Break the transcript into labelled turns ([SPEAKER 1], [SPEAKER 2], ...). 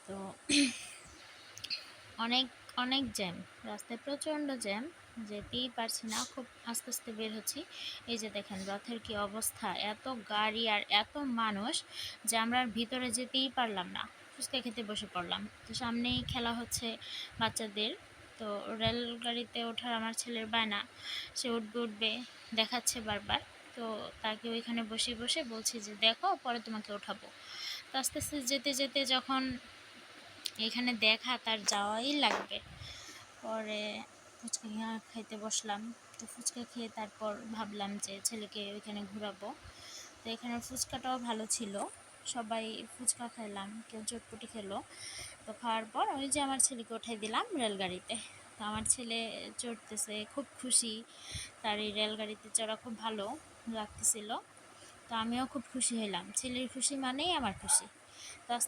[SPEAKER 1] তো অনেক অনেক জ্যাম, রাস্তায় প্রচণ্ড জ্যাম, যেতেই পারছি না, খুব আস্তে আস্তে বের হচ্ছি। এই যে দেখেন রথের কি অবস্থা, এত গাড়ি আর এত মানুষ যে আমরা আর ভিতরে যেতেই পারলাম না, ফুচকা খেতে বসে পড়লাম। তো সামনেই খেলা হচ্ছে বাচ্চাদের। তো রেলগাড়িতে ওঠার আমার ছেলের বায়না, সে উঠবে উঠবে দেখাচ্ছে বারবার। তো তাকে ওইখানে বসে বসে বলছি যে দেখো পরে তোমাকে ওঠাবো। তো আস্তে আস্তে যেতে যেতে যখন এখানে দেখা তার যাওয়াই লাগবে, পরে ফুচকা খাইতে বসলাম। তো ফুচকা খেয়ে তারপর ভাবলাম যে ছেলেকে ওইখানে ঘোরাবো। তো এখানে ফুচকাটাও ভালো ছিল, সবাই ফুচকা খেলাম, কেউ চটপটি খেলো। তো খাওয়ার পর ওই যে আমার ছেলেকে উঠাই দিলাম রেলগাড়িতে। তো আমার ছেলে চড়তেছে, খুব খুশি, তার এই রেলগাড়িতে চড়া খুব ভালো লাগতেছিল। তো আমিও খুব খুশি হলাম, ছেলের খুশি মানেই আমার খুশি। তো আস্তে